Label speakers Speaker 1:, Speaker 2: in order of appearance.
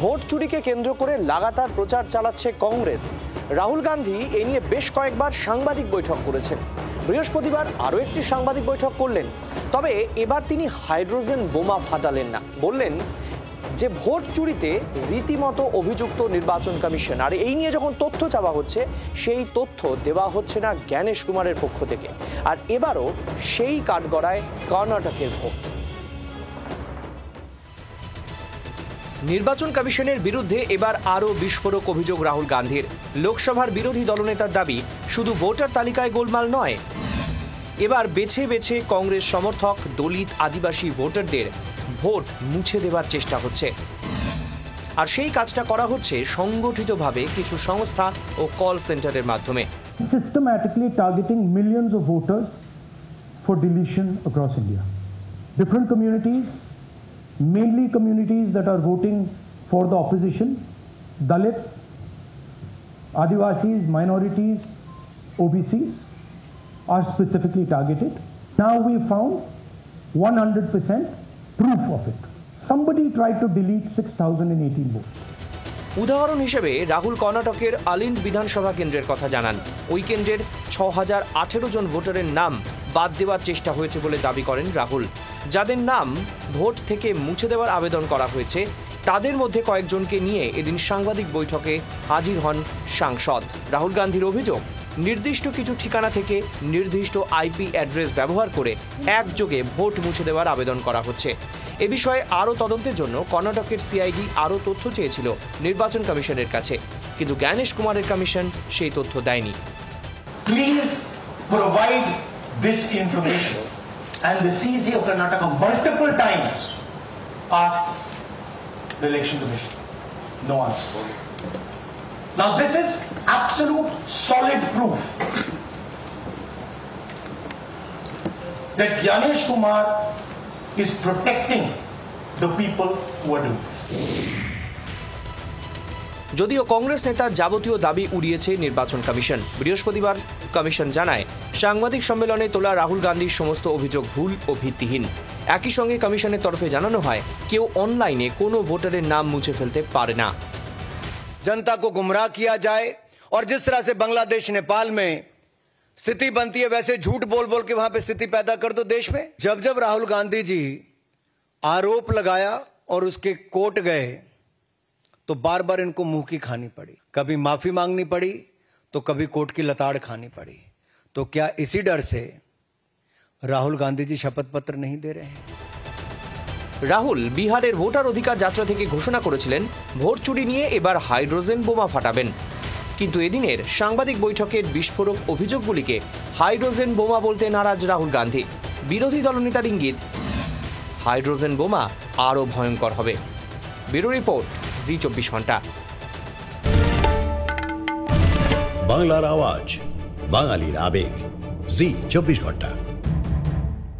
Speaker 1: Vote চুরিকে কেন্দ্র করে লাগাতার প্রচার চালাচ্ছে কংগ্রেস। রাহুল গান্ধী এ নিয়ে বেশ কয়েকবার সাংবাদিক বৈঠক করেছেন। বৃহস্পতিবার আরও একটি সাংবাদিক বৈঠক করলেন। তবে এবার তিনি হাইড্রোজেন বোমা ফাটালেন না। বললেন যে ভোট চুরিতে রীতিমতো অভিযুক্ত নির্বাচন কমিশন, আর এই নিয়ে যখন তথ্য চাওয়া হচ্ছে সেই তথ্য দেওয়া হচ্ছে না জ্ঞানেশ কুমারের পক্ষ থেকে। আর এবারও সেই কাঠগড়ায় কর্ণাটকের ভোট। নির্বাচন কমিশনের বিরুদ্ধে এবার আরও বিস্ফোরক অভিযোগ রাহুল গান্ধীর। লোকসভার বিরোধী দলনেতার দাবি, শুধু ভোটার তালিকায় গোলমাল নয়, এবার বেছে বেছে কংগ্রেস সমর্থক দলিত আদিবাসী ভোটারদের ভোট মুছে দেবার চেষ্টা হচ্ছে। আর সেই কাজটা করা হচ্ছে সংগঠিতভাবে কিছু সংস্থা ও কল সেন্টারের মাধ্যমে।
Speaker 2: Systematically targeting millions of voters for deletion across India. Different communities, mainly communities that are voting for the opposition, Dalits, Adivasis, minorities, OBCs are specifically targeted. Now we found 100% proof of it. Somebody tried to delete 6,018 votes.
Speaker 1: উদাহরণ হিসেবে রাহুল কর্ণাটকের আলিন্দ বিধানসভা কেন্দ্রের কথা জানান। ওই কেন্দ্রের 6,018 জন ভোটারের নাম বাদ দেওয়ার চেষ্টা হয়েছে বলে দাবি করেন রাহুল। যাদের নাম ভোট থেকে মুছে দেওয়ার আবেদন করা হয়েছে তাদের মধ্যে কয়েকজনকে নিয়ে এদিন সাংবাদিক বৈঠকে হাজির হন সাংসদ। রাহুল গান্ধীর অভিযোগ, নির্দিষ্ট কিছু ঠিকানা থেকে নির্দিষ্ট আইপি অ্যাড্রেস ব্যবহার করে একযোগে ভোট মুছে দেওয়ার আবেদন করা হচ্ছে। এ বিষয়ে আরও তদন্তের জন্য কর্ণাটকের সিআইডি আরও তথ্য চেয়েছিল নির্বাচন কমিশনের কাছে, কিন্তু জ্ঞানেশ কুমারের কমিশন সেই তথ্য দেয়নি।
Speaker 3: Please provide this information. And the CC of Karnataka multiple times asks the Election Commission. No answer. Now this is absolute solid proof that Gnyanesh Kumar is protecting the people who are doing this.
Speaker 1: যদিও কংগ্রেস নেতার যাবতীয় দাবি উড়িয়েছে নির্বাচন commission. বৃহস্পতিবার commission জানায়, সাংবাদিক সম্মেলনে তোলা রাহুল গান্ধীর সমস্ত অভিযোগ ভুল ও ভিত্তিহীন। একই সঙ্গে কমিশনের তরফে জানানো হয়, কেউ অনলাইনে কোনো ভোটারের নাম মুছে ফেলতে পারে না।
Speaker 4: जनता को गुमराह किया जाए और जिस तरह से बांग्लादेश नेपाल में स्थिति बनती है वैसे झूठ बोल बोल के वहां पे स्थिति पैदा कर दो देश में। जब जब राहुल गांधी जी आरोप लगाया और उसके कोर्ट गए तो बार बार इनको मुंह की खानी पड़ी, कभी माफी मांगनी पड़ी तो कभी कोर्ट की लताड़ खानी पड़ी। तो क्या इसी डर से राहुल गांधी जी शपथ पत्र नहीं दे रहे हैं?
Speaker 1: রাহুল বিহারের ভোটার অধিকার যাত্রা থেকে ঘোষণা করেছিলেন ভোট চুরি নিয়ে এবার হাইড্রোজেন বোমা ফাটাবেন, কিন্তু এদিনের সাংবাদিক বৈঠকের বিস্ফোরক অভিযোগগুলিকে হাইড্রোজেন বোমা বলতে নারাজ রাহুল গান্ধী। বিরোধী দলনেতার ইঙ্গিত, হাইড্রোজেন বোমা আরও ভয়ঙ্কর হবে। ব্যুরো রিপোর্ট, জি24 ঘন্টা।
Speaker 5: বাংলার আওয়াজ, বাঙালির আবেগ, জি24 ঘন্টা।